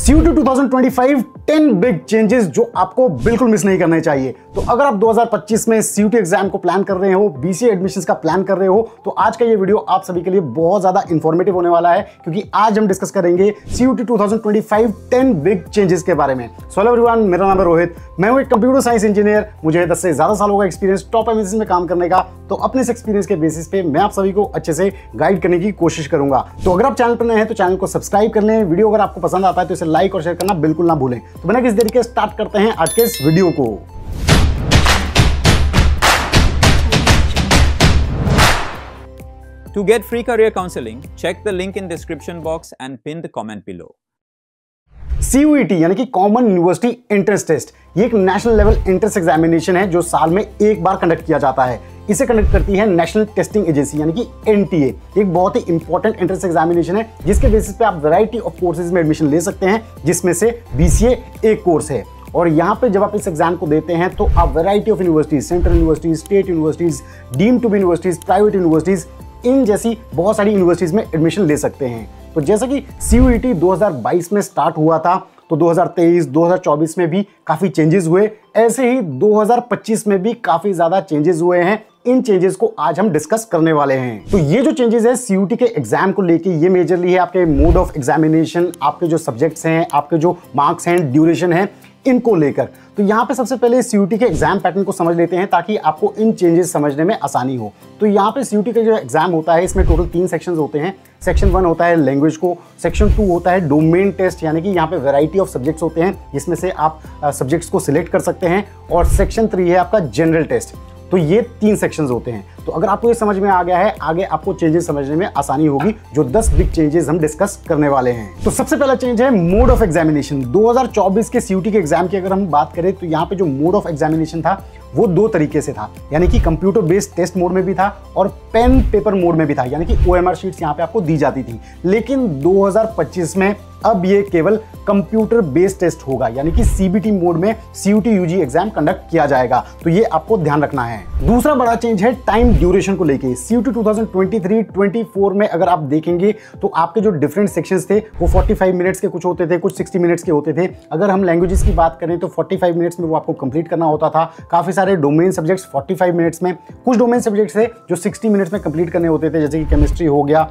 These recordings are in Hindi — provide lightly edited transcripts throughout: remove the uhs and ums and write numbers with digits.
CUET 2025 10 बिग चेंजेस जो आपको बिल्कुल मिस नहीं करने चाहिए। तो अगर आप 2025 में CUET एग्जाम को प्लान कर रहे हो, BCA एडमिशंस का प्लान कर रहे हो, तो आज का ये वीडियो आप सभी के लिए बहुत ज्यादा इंफॉर्मेटिव होने वाला है, क्योंकि आज हम डिस्कस करेंगे CUET 2025 10 बिग चेंजेस के बारे में। सो हेलो एवरीवन, मेरा नाम है रोहित, मैं हूं एक कंप्यूटर साइंस इंजीनियर। मुझे 10 से ज्यादा सालों का एक्सपीरियंस टॉप एमएनसीज में काम करने का। तो अपने इस एक्सपीरियंस के बेसिस पे मैं आप सभी को अच्छे से गाइड करने की कोशिश करूंगा। तो अगर आप चैनल पर नए हैं तो चैनल को सब्सक्राइब कर लें। वीडियो अगर आपको पसंद आता है तो इसे लाइक और शेयर करना बिल्कुल ना भूलें। तो बिना किसी देरी के स्टार्ट करते हैं आज के इस वीडियो को। To get free career counseling, check the link in description box and pin the comment below. CUET यानी कि कॉमन यूनिवर्सिटी एंट्रेंस टेस्ट, ये एक नेशनल लेवल एंट्रेंस एग्जामिनेशन है जो साल में एक बार कंडक्ट किया जाता है। इसे कंडक्ट करती है नेशनल टेस्टिंग एजेंसी यानी कि NTA। एक बहुत ही इंपॉर्टेंट एंट्रेंस एग्जामिनेशन है जिसके बेसिस पे आप वैरायटी ऑफ कोर्सेज में एडमिशन ले सकते हैं, जिसमें से BCA एक कोर्स है। और यहाँ पे जब आप इस एग्जाम को देते हैं तो आप variety of universities, central universities, state universities, deemed to be universities, private universities, इन जैसी बहुत सारी यूनिवर्सिटीज में एडमिशन ले सकते हैं। तो जैसा कि CUET 2022 में स्टार्ट हुआ था, तो 2023, 2024 में भी काफी चेंजेस हुए, ऐसे ही 2025 में भी काफी ज्यादा चेंजेस हुए हैं। इन चेंजेस को आज हम डिस्कस करने वाले हैं। तो ये जो चेंजेस है CUET के एग्जाम को लेके, ये मेजरली है आपके मोड ऑफ एग्जामिनेशन, आपके जो सब्जेक्ट्स हैं, आपके जो मार्क्स हैं, ड्यूरेशन है, इनको लेकर। तो यहाँ पे सबसे पहले CUET के एग्जाम पैटर्न को समझ लेते हैं ताकि आपको इन चेंजेस समझने में आसानी हो। तो यहाँ पे CUET का जो एग्जाम होता है, इसमें टोटल 3 सेक्शंस होते हैं। सेक्शन 1 होता है लैंग्वेज को, सेक्शन 2 होता है डोमेन टेस्ट यानी कि यहाँ पे वैरायटी ऑफ सब्जेक्ट्स होते हैं जिसमें से आप सब्जेक्ट्स को सिलेक्ट कर सकते हैं, और सेक्शन 3 है आपका जनरल टेस्ट। तो ये 3 सेक्शंस होते हैं। तो अगर आपको ये समझ में आ गया है, आगे आपको चेंजेस समझने में आसानी होगी, जो 10 बिग चेंजेस हम डिस्कस करने वाले हैं। तो सबसे पहला चेंज है मोड ऑफ एग्जामिनेशन। 2024 के CUET के एग्जाम की अगर हम बात करें तो यहाँ पे जो मोड ऑफ एग्जामिनेशन था वो 2 तरीके से था, यानी कि कंप्यूटर बेस्ड टेस्ट मोड में भी था और पेन पेपर मोड में भी था, यानी कि OMR शीट्स यहाँ पे आपको दी जाती थी। लेकिन 2025 में अब ये केवल कंप्यूटर बेस्ड टेस्ट होगा, यानी कि CBT मोड में CUET UG एग्जाम कंडक्ट किया जाएगा। तो ये आपको ध्यान रखना है। दूसरा बड़ा चेंज है टाइम ड्यूरेशन को लेके। CUET 2023-24 में अगर आप देखेंगे तो आपके जो डिफरेंट सेक्शंस थे वो 45 मिनट्स के कुछ होते थे, कुछ 60 मिनट्स के होते थे। अगर हम लैंग्वेजेस की बात करें तो 45 मिनट्स में वो आपको कंप्लीट करना होता था। काफी सारे डोमेन सब्जेक्ट्स 45 मिनट्स में, कुछ डोमेन सब्जेक्ट्स थे जो 60 मिनट्स में कंप्लीट करने होते थे, जैसे कि केमिस्ट्री हो गया,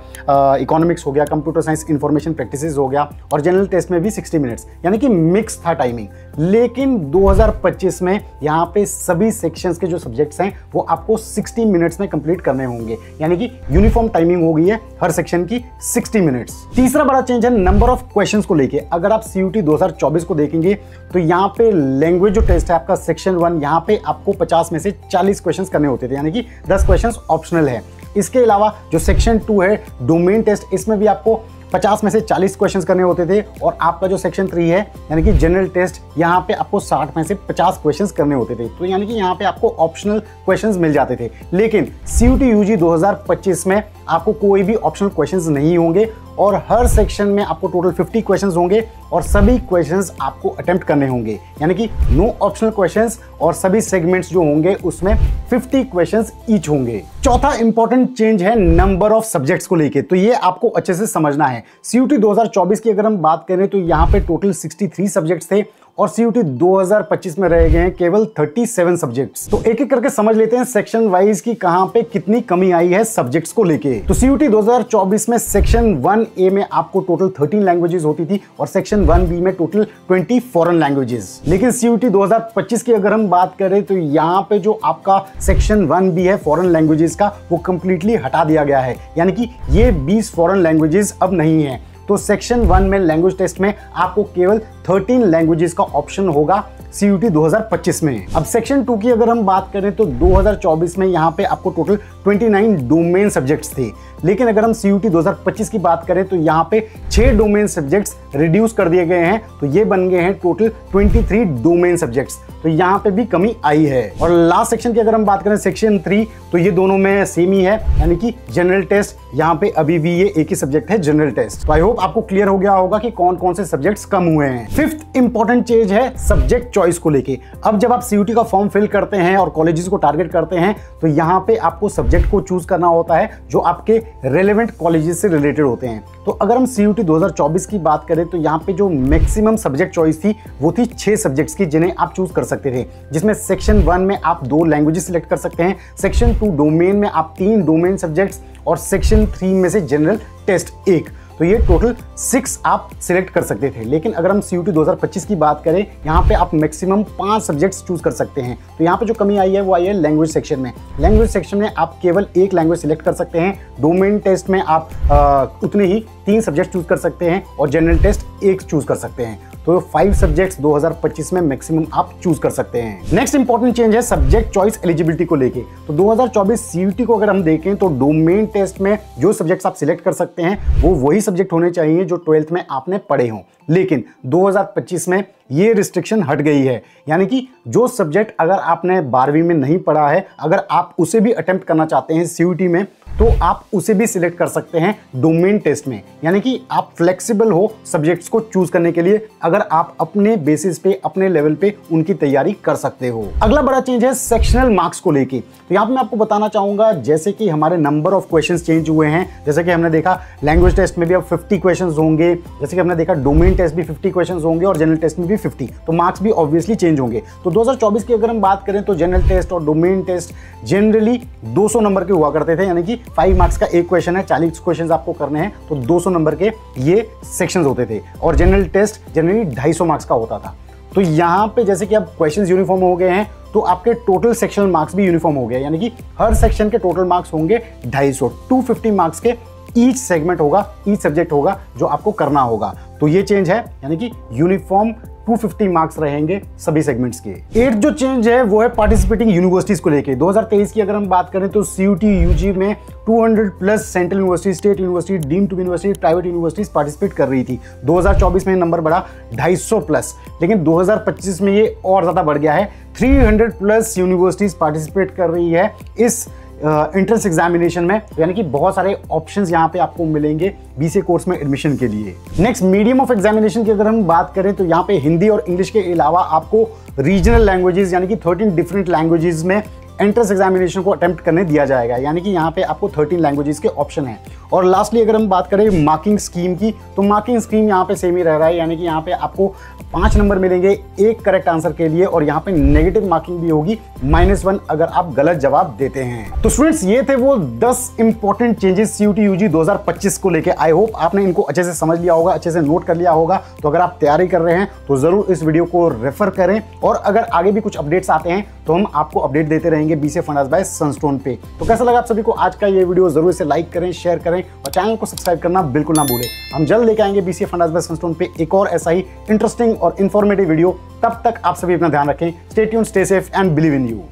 इकोनॉमिक्स हो गया, कंप्यूटर साइंस इंफॉर्मेशन प्रैक्टिसेस हो गया, और जनरल टेस्ट में भी 60 मिनट्स, यानी कि मिक्स था टाइमिंग। लेकिन 2025 में यहाँ पे सभी सेक्शंस के जो सब्जेक्ट्स हैं वो आपको 60 मिनट्स में कंप्लीट करने होंगे, यानी कि यूनिफॉर्म टाइमिंग हो गई है हर सेक्शन की 60 मिनट्स। तीसरा बड़ा चेंज है नंबर ऑफ क्वेश्चंस को लेके। अगर आप CUET 2024 को देखेंगे तो यहाँ पे लैंग्वेज जो टेस्ट है आपका सेक्शन 1, यहाँ पे आपको 50 में से 40 क्वेश्चंस करने होते थे, यानी कि 10 क्वेश्चंस ऑप्शनल है। इसके अलावा जो सेक्शन 2 है डोमेन टेस्ट, इसमें भी आपको 50 में से 40 क्वेश्चंस करने होते थे, और आपका जो सेक्शन 3 है यानी कि जनरल टेस्ट, यहाँ पे आपको 60 में से 50 क्वेश्चंस करने होते थे। तो यानी कि यहाँ पे आपको ऑप्शनल क्वेश्चंस मिल जाते थे। लेकिन CUET UG 2025 में आपको कोई भी ऑप्शनल क्वेश्चंस नहीं होंगे, और हर सेक्शन में आपको टोटल 50 क्वेश्चंस होंगे, और सभी क्वेश्चंस आपको अटेम्प्ट करने होंगे, यानी कि नो ऑप्शनल क्वेश्चंस, और सभी सेगमेंट्स जो होंगे उसमें 50 क्वेश्चंस ईच होंगे। चौथा इंपॉर्टेंट चेंज है नंबर ऑफ सब्जेक्ट्स को लेके। तो ये आपको अच्छे से समझना है। CUET 2024 की अगर हम बात करें तो यहाँ पे टोटल 63 सब्जेक्ट्स थे, और CUET 2025 में रह गए हैं केवल 37 सब्जेक्ट्स। तो एक एक करके समझ लेते हैं सेक्शन वाइज की कहां पे कितनी कमी आई है सब्जेक्ट्स को लेके। तो CUET 2024 में सेक्शन 1A में आपको टोटल 13 लैंग्वेजेस होती थी, और सेक्शन 1B में टोटल 20 फॉरेन लैंग्वेजेस। लेकिन CUET 2025 की अगर हम बात करें तो यहाँ पे जो आपका सेक्शन 1B है फॉरेन लैंग्वेजेस का, वो कंप्लीटली हटा दिया गया है, यानी कि ये 20 फॉरेन लैंग्वेजेस अब नहीं है। तो सेक्शन 1 में लैंग्वेज टेस्ट में आपको केवल 13 लैंग्वेजेस का ऑप्शन होगा CUET 2025 में। अब सेक्शन 2 की अगर हम बात करें तो 2024 में यहाँ पे आपको टोटल 29 डोमेन सब्जेक्ट्स थे, लेकिन अगर हम CUET 2025 की बात करें तो यहाँ पे 6 डोमेन सब्जेक्ट्स रिड्यूस कर दिए गए हैं, तो ये बन गए हैं टोटल 23 डोमेन सब्जेक्ट्स। तो यहाँ पे भी कमी आई है। और लास्ट सेक्शन की अगर हम बात करें सेक्शन 3, तो ये दोनों में सेम ही है, यानी कि जनरल टेस्ट, यहाँ पे अभी भी ये एक ही सब्जेक्ट है जनरल टेस्ट। तो आई होप आपको क्लियर हो गया होगा कि कौन कौन से सब्जेक्ट्स कम हुए हैं। फिफ्थ इंपॉर्टेंट चेंज है सब्जेक्ट चॉइस को लेके। अब जब आप CUET का फॉर्म फिल करते हैं और कॉलेजेस को टारगेट करते हैं तो यहाँ पे आपको सब्जेक्ट को चूज करना होता है जो आपके रेलेवेंट कॉलेजेस से रिलेटेड होते हैं। तो अगर हम CUET 2024 की बात करें तो यहाँ पे जो मैक्सिमम सब्जेक्ट चॉइस थी वो थी 6 सब्जेक्ट्स की, जिन्हें आप चूज कर सकते थे, जिसमें सेक्शन 1 में आप 2 लैंग्वेजेस सिलेक्ट कर सकते हैं, सेक्शन 2 डोमेन में आप 3 डोमेन सब्जेक्ट्स, और सेक्शन 3 में से जनरल टेस्ट 1। तो ये टोटल 6 आप सिलेक्ट कर सकते थे। लेकिन अगर हम CUET 2025 की बात करें, यहाँ पे आप मैक्सिमम 5 सब्जेक्ट्स चूज कर सकते हैं। तो यहाँ पे जो कमी आई है वो आई है लैंग्वेज सेक्शन में। लैंग्वेज सेक्शन में आप केवल 1 लैंग्वेज सिलेक्ट कर सकते हैं, डोमेन टेस्ट में आप उतने ही 3 सब्जेक्ट चूज कर सकते हैं, और जनरल टेस्ट 1 चूज कर सकते हैं। तो 5 सब्जेक्ट्स 2025 में मैक्सिमम आप चूज कर सकते हैं। नेक्स्ट इंपॉर्टेंट चेंज है सब्जेक्ट चॉइस एलिजिबिलिटी को लेके। तो 2024 CUET को अगर हम देखें तो डोमेन टेस्ट में जो सब्जेक्ट्स आप सिलेक्ट कर सकते हैं वो वही सब्जेक्ट होने चाहिए जो 12th में आपने पढ़े हों। लेकिन 2025 में ये रिस्ट्रिक्शन हट गई है, यानी कि जो सब्जेक्ट अगर आपने 12वीं में नहीं पढ़ा है, अगर आप उसे भी अटेम्प्ट करना चाहते हैं CUET में, तो आप उसे भी सिलेक्ट कर सकते हैं डोमेन टेस्ट में। यानी कि आप फ्लेक्सिबल हो सब्जेक्ट्स को चूज करने के लिए, अगर आप अपने बेसिस पे, अपने लेवल पे उनकी तैयारी कर सकते हो। अगला बड़ा चेंज है सेक्शनल मार्क्स को लेके। तो यहाँ पे मैं आपको बताना चाहूंगा, जैसे कि हमारे नंबर ऑफ क्वेश्चंस चेंज हुए हैं। जैसे कि हमने देखा लैंग्वेज टेस्ट में भी अब 50 क्वेश्चंस होंगे, जैसे कि हमने देखा डोमेन टेस्ट भी 50 क्वेश्चंस होंगे, और जनरल टेस्ट में भी 50। तो मार्क्स भी ऑब्वियसली चेंज होंगे। तो 2024 की अगर हम बात करें तो जनरल टेस्ट और डोमेन टेस्ट जनरली 200 नंबर के हुआ करते थे, यानी कि 5 मार्क्स का एक क्वेश्चन है, 40 क्वेश्चन आपको करने हैं, तो 200 नंबर के ये सेक्शंस होते थे। और जनरल टेस्ट जनरली 250 मार्क्स का होता था। तो यहाँ पे जैसे कि अब क्वेश्चंस यूनिफॉर्म हो गए हैं, तो आपके टोटल सेक्शनल मार्क्स भी यूनिफॉर्म हो गए, यानी कि हर सेक्शन के टोटल मार्क्स होंगे 250, 250 मार्क्स के ईच सेगमेंट होगा, ईच सब्जेक्ट होगा जो आपको करना होगा। तो ये चेंज है, यानी कि यूनिफॉर्म 250 मार्क्स रहेंगे सभी सेगमेंट्स के। 8 जो चेंज है वो है पार्टिसिपेटिंग यूनिवर्सिटीज को लेके। 2023 की अगर हम बात करें तो CUET UG में 200 plus central university, state university, deemed to university, private universities participate कर रही थी। 2024 में नंबर बढ़ा 250 प्लस, लेकिन 2025 में ये और ज्यादा बढ़ गया है। 300 प्लस यूनिवर्सिटीज पार्टिसिपेट कर रही है इस एंट्रेंस एग्जामिनेशन में, यानी कि बहुत सारे ऑप्शंस यहाँ पे आपको मिलेंगे BCA कोर्स में एडमिशन के लिए। नेक्स्ट मीडियम ऑफ एग्जामिनेशन की अगर हम बात करें तो यहाँ पे हिंदी और इंग्लिश के अलावा आपको रीजनल लैंग्वेजेस, यानी कि 13 डिफरेंट लैंग्वेजेस में एंट्रेंस एग्जामिनेशन को अटेम्प्ट करने दिया जाएगा, यानी कि यहाँ पे आपको 13 लैंग्वेजेस के ऑप्शन हैं। और लास्टली अगर हम बात करें मार्किंग स्कीम की, तो मार्किंग स्कीम यहाँ पे सेम ही रह रहा है, यानी कि यहाँ पे आपको 5 नंबर मिलेंगे एक करेक्ट आंसर के लिए, और यहाँ पे नेगेटिव मार्किंग भी होगी -1 अगर आप गलत जवाब देते हैं। तो स्टूडेंट्स, ये थे वो 10 इंपॉर्टेंट चेंजेस CUET UG 2025 को लेके। आई होप आपने इनको अच्छे से समझ लिया होगा, अच्छे से नोट कर लिया होगा। तो अगर आप तैयारी कर रहे हैं तो जरूर इस वीडियो को रेफर करें, और अगर आगे भी कुछ अपडेट्स आते हैं तो हम आपको अपडेट देते रहेंगे BCA फंडास बाय सनस्टोन पे। तो कैसा लगा आप सभी को आज का ये वीडियो? जरूर इसे लाइक करें, शेयर करें, और चैनल को सब्सक्राइब करना बिल्कुल ना भूलें। हम जल्द लेके आएंगे BCA फंडास बाय सनस्टोन पे एक और ऐसा ही इंटरेस्टिंग और इन्फॉर्मेटिव वीडियो। तब तक आप सभी अपना ध्यान रखें। Stay tuned, stay safe and believe in you.